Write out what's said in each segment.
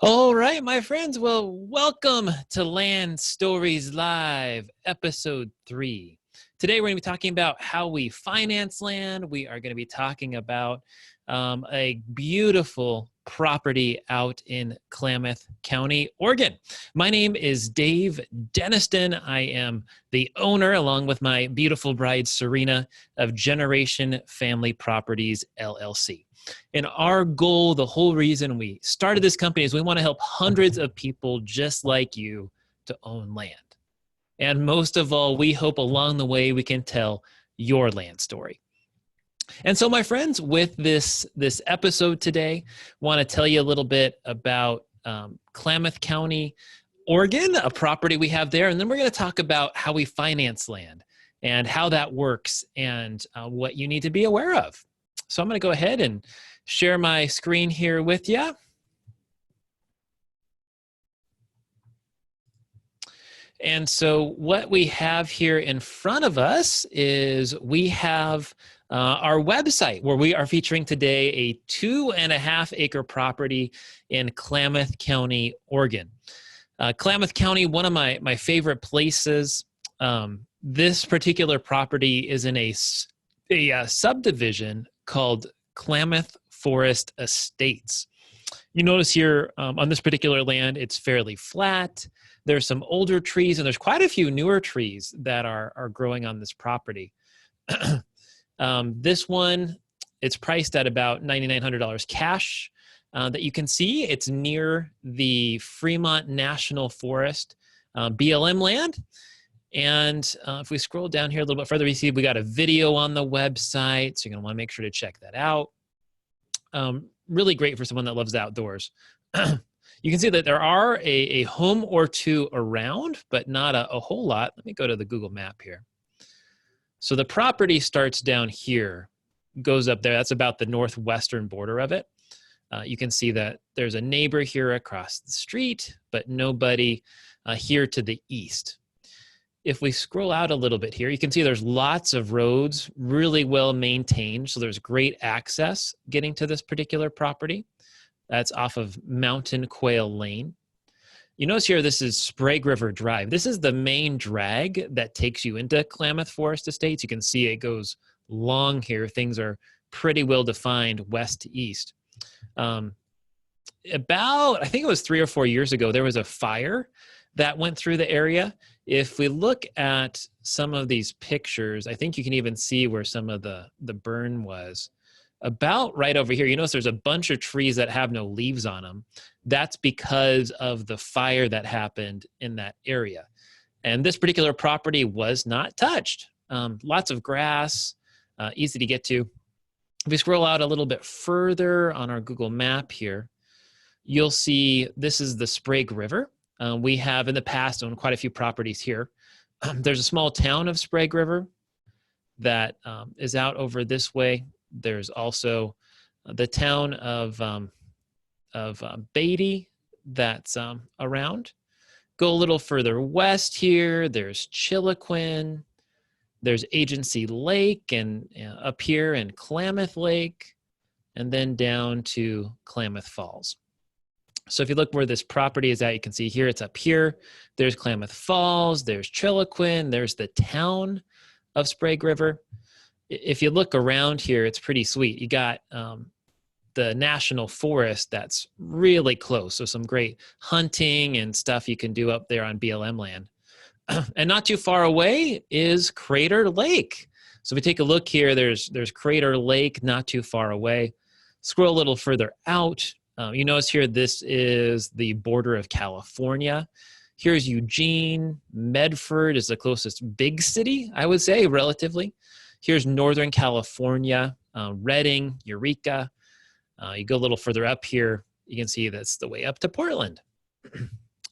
All right, my friends. Well, welcome to Land Stories Live, episode 3. Today, we're going to be talking about how we finance land. We are going to be talking about a beautiful property out in Klamath County, Oregon. My name is Dave Deniston. I am the owner, along with my beautiful bride, Serena, of Generation Family Properties, LLC. And our goal, the whole reason we started this company is we want to help hundreds of people just like you to own land. And most of all, we hope along the way we can tell your land story. And so, my friends, with this episode today, I want to tell you a little bit about Klamath County, Oregon, a property we have there. And then we're going to talk about how we finance land and how that works and what you need to be aware of. So I'm going to go ahead and share my screen here with you. And so what we have here in front of us is we have our website where we are featuring today a 2.5 acre property in Klamath County, Oregon. Klamath County, one of my favorite places. This particular property is in a subdivision called Klamath Forest Estates. You notice here on this particular land, it's fairly flat. There's some older trees, and there's quite a few newer trees that are growing on this property. This one, it's priced at about $9,900 cash. That you can see, it's near the Fremont National Forest, BLM land. And if we scroll down here a little bit further, we see we got a video on the website, so you're going to want to make sure to check that out. Really great for someone that loves the outdoors. You can see that there are a home or two around, but not a whole lot. Let me go to the Google map here. So the property starts down here, goes up there. That's about the northwestern border of it. You can see that there's a neighbor here across the street, but nobody here to the east. If we scroll out a little bit here, you can see there's lots of roads, really well maintained. So there's great access getting to this particular property. That's off of Mountain Quail Lane. You notice here, this is Sprague River Drive. This is the main drag that takes you into Klamath Forest Estates. You can see it goes long here. Things are pretty well defined west to east. About, I think it was 3 or 4 years ago, there was a fire that went through the area. If we look at some of these pictures, I think you can even see where some of the burn was. About right over here, you notice there's a bunch of trees that have no leaves on them. That's because of the fire that happened in that area. And this particular property was not touched. Lots of grass, easy to get to. If we scroll out a little bit further on our Google map here, you'll see this is the Sprague River. We have in the past owned quite a few properties here. There's a small town of Sprague River that is out over this way. There's also the town of Beatty that's around. Go a little further west here, there's Chiloquin. There's Agency Lake, and up here in Klamath Lake, and then down to Klamath Falls. So if you look where this property is at, you can see here, it's up here. There's Klamath Falls, there's Chiloquin, there's the town of Sprague River. If you look around here, it's pretty sweet. You got the National Forest that's really close. So some great hunting and stuff you can do up there on BLM land. And not too far away is Crater Lake. So if we take a look here, there's Crater Lake not too far away. Scroll a little further out. You notice here, this is the border of California. Here's Eugene. Medford is the closest big city, I would say, relatively. Here's Northern California, Redding, Eureka. You go a little further up here, you can see that's the way up to Portland.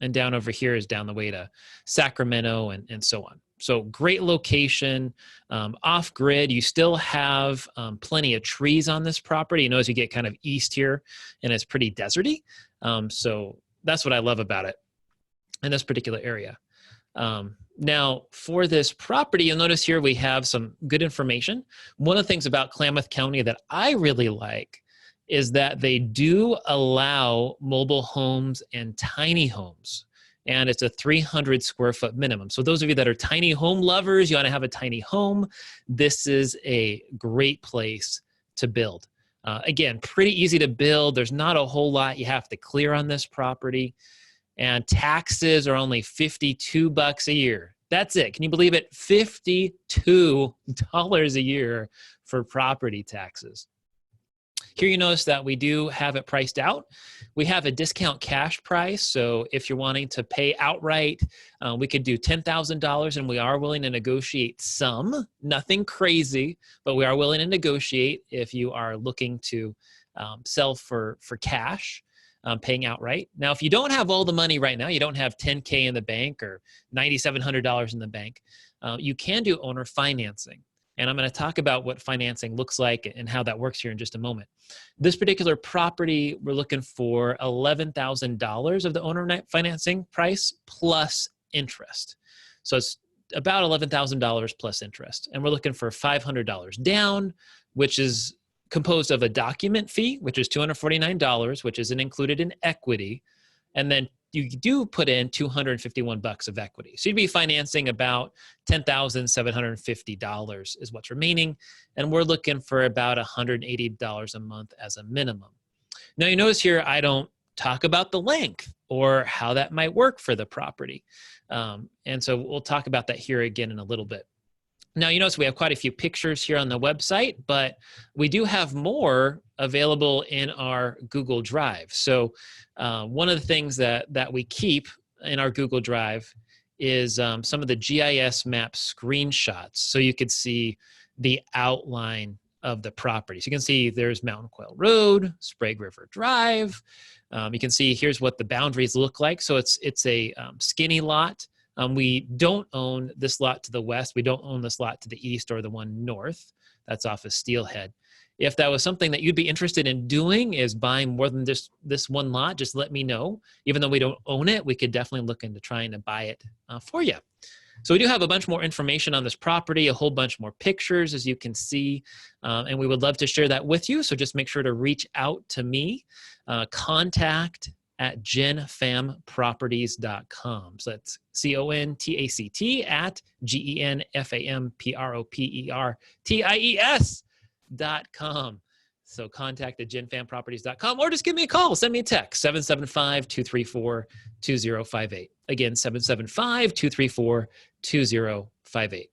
And down over here is down the way to Sacramento and so on. So great location, off grid. You still have plenty of trees on this property. You know, as you get kind of east here, and it's pretty deserty. So that's what I love about it in this particular area. Now, for this property, you'll notice here we have some good information. One of the things about Klamath County that I really like is that they do allow mobile homes and tiny homes. And it's a 300 square foot minimum. So those of you that are tiny home lovers, you want to have a tiny home, this is a great place to build. Again, pretty easy to build. There's not a whole lot you have to clear on this property. And taxes are only $52 a year. That's it. Can you believe it? $52 a year for property taxes. Here you notice that we do have it priced out. We have a discount cash price. So if you're wanting to pay outright, we could do $10,000, and we are willing to negotiate some. Nothing crazy, but we are willing to negotiate if you are looking to sell for cash, paying outright. Now, if you don't have all the money right now, you don't have $10K in the bank or $9,700 in the bank, you can do owner financing. And I'm going to talk about what financing looks like and how that works here in just a moment. This particular property, we're looking for $11,000 of the owner financing price plus interest. So it's about $11,000 plus interest. And we're looking for $500 down, which is composed of a document fee, which is $249, which isn't included in equity. And then you do put in $251 of equity. So you'd be financing about $10,750 is what's remaining. And we're looking for about $180 a month as a minimum. Now you notice here, I don't talk about the length or how that might work for the property. And so we'll talk about that here again in a little bit. Now, you notice we have quite a few pictures here on the website, but we do have more available in our Google Drive. So one of the things that we keep in our Google Drive is some of the GIS map screenshots. So you could see the outline of the property. So you can see there's Mountain Quail Road, Sprague River Drive. You can see here's what the boundaries look like. So it's a skinny lot. We don't own this lot to the west. We don't own this lot to the east or the one north. That's off of Steelhead. If that was something that you'd be interested in doing, is buying more than this one lot, just let me know. Even though we don't own it, we could definitely look into trying to buy it for you. So we do have a bunch more information on this property, a whole bunch more pictures, as you can see, and we would love to share that with you. So just make sure to reach out to me, contact@genfamproperties.com. So that's CONTACT at GENFAMPROPERTIES.com. So contact@genfamproperties.com, or just give me a call. Send me a text, 775-234-2058. Again, 775-234-2058.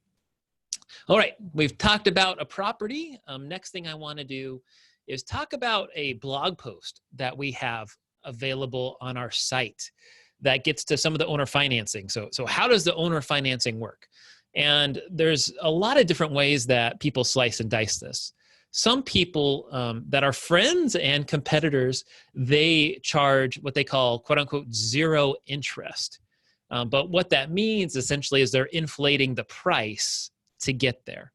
All right, we've talked about a property. Next thing I want to do is talk about a blog post that we have available on our site that gets to some of the owner financing. So how does the owner financing work? And there's a lot of different ways that people slice and dice this. Some people that are friends and competitors, they charge what they call, quote unquote, zero interest. But what that means essentially is they're inflating the price to get there.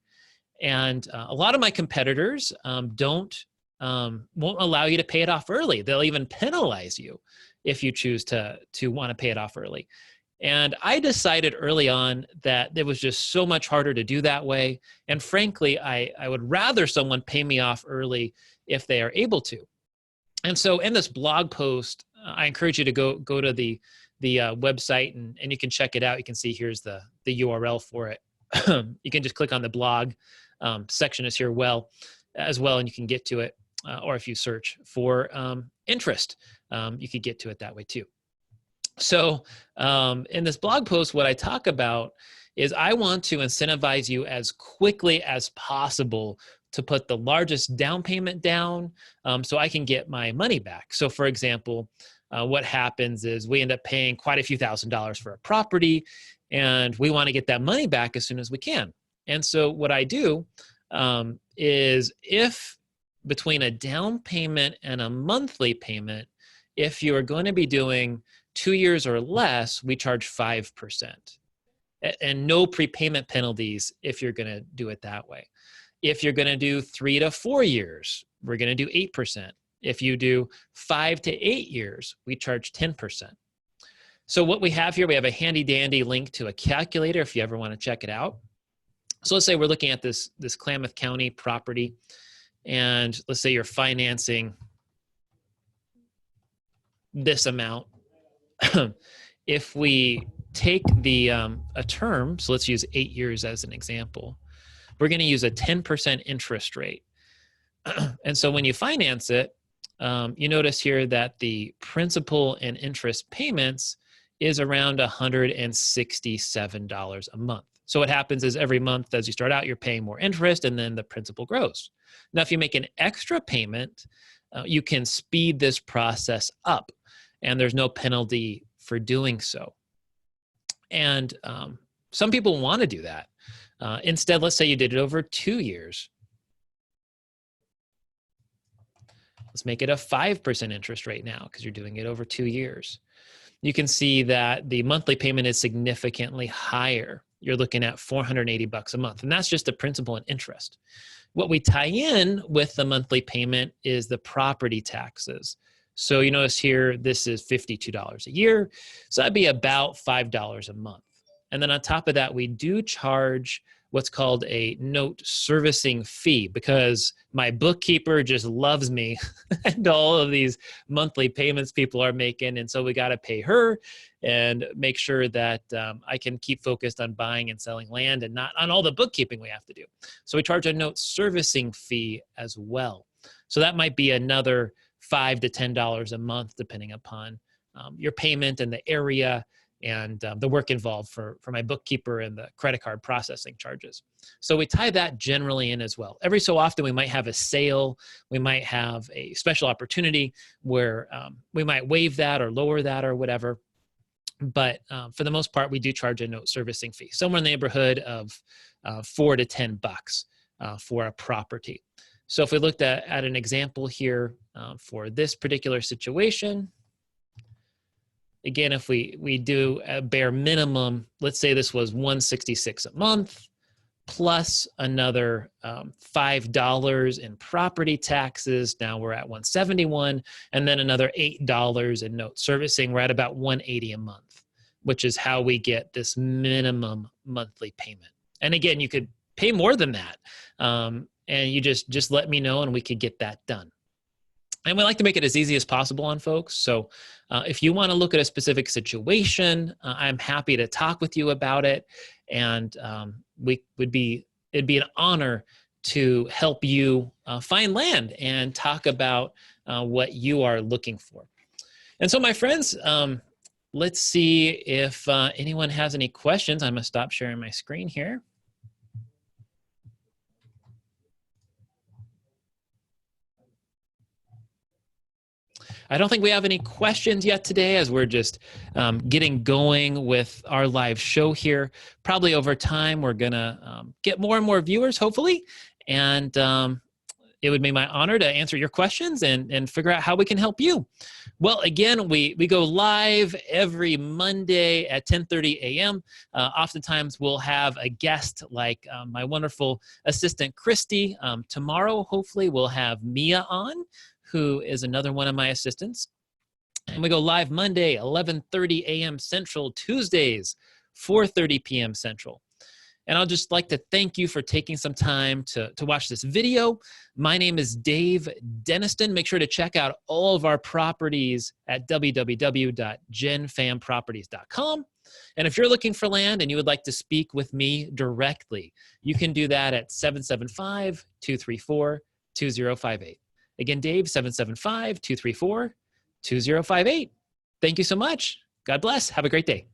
And a lot of my competitors won't allow you to pay it off early. They'll even penalize you if you choose to want to pay it off early. And I decided early on that it was just so much harder to do that way. And frankly, I would rather someone pay me off early if they are able to. And so in this blog post, I encourage you to go to the website and you can check it out. You can see here's the URL for it. You can just click on the blog section is here as well, and you can get to it. Or if you search for interest, you could get to it that way too. So in this blog post, what I talk about is I want to incentivize you as quickly as possible to put the largest down payment down so I can get my money back. So for example, what happens is we end up paying quite a few $1,000s for a property, and we want to get that money back as soon as we can. And so what I do is, if between a down payment and a monthly payment, if you are going to be doing 2 years or less, we charge 5%. And no prepayment penalties if you're going to do it that way. If you're going to do 3 to 4 years, we're going to do 8%. If you do 5 to 8 years, we charge 10%. So what we have here, we have a handy dandy link to a calculator if you ever want to check it out. So let's say we're looking at this Klamath County property, and let's say you're financing this amount, if we take the a term, so let's use 8 years as an example, we're going to use a 10% interest rate. And so when you finance it, you notice here that the principal and interest payments is around $167 a month. So what happens is every month as you start out, you're paying more interest and then the principal grows. Now, if you make an extra payment, you can speed this process up and there's no penalty for doing so. And some people want to do that. Instead, let's say you did it over 2 years. Let's make it a 5% interest rate now because you're doing it over 2 years. You can see that the monthly payment is significantly higher. You're looking at $480 a month, and that's just the principal and interest. What we tie in with the monthly payment is the property taxes. So you notice here, this is $52 a year. So that'd be about $5 a month. And then on top of that, we do charge what's called a note servicing fee because my bookkeeper just loves me and all of these monthly payments people are making. And so we got to pay her and make sure that I can keep focused on buying and selling land and not on all the bookkeeping we have to do. So we charge a note servicing fee as well. So that might be another $5 to $10 a month, depending upon your payment and the area and the work involved for my bookkeeper and the credit card processing charges. So we tie that generally in as well. Every so often we might have a sale, we might have a special opportunity where we might waive that or lower that or whatever. But for the most part, we do charge a note servicing fee, somewhere in the neighborhood of $4 to $10 for a property. So if we looked at an example here for this particular situation, again, if we do a bare minimum, let's say this was $166 a month, plus another $5 in property taxes. Now we're at $171, and then another $8 in note servicing. We're at about $180 a month, which is how we get this minimum monthly payment. And again, you could pay more than that, and you just let me know, and we could get that done. And we like to make it as easy as possible on folks. So if you want to look at a specific situation, I'm happy to talk with you about it. And it'd be an honor to help you find land and talk about what you are looking for. And so my friends, let's see if anyone has any questions. I'm gonna stop sharing my screen here. I don't think we have any questions yet today as we're just getting going with our live show here. Probably over time, we're gonna get more and more viewers, hopefully. And it would be my honor to answer your questions and figure out how we can help you. Well, again, we go live every Monday at 10:30 a.m. Oftentimes, we'll have a guest like my wonderful assistant, Christy. Tomorrow, hopefully, we'll have Mia on, who is another one of my assistants. And we go live Monday, 11:30 a.m. Central, Tuesdays, 4:30 p.m. Central. And I'll just like to thank you for taking some time to watch this video. My name is Dave Deniston. Make sure to check out all of our properties at www.genfamproperties.com. And if you're looking for land and you would like to speak with me directly, you can do that at 775-234-2058. Again, Dave, 775-234-2058. Thank you so much. God bless. Have a great day.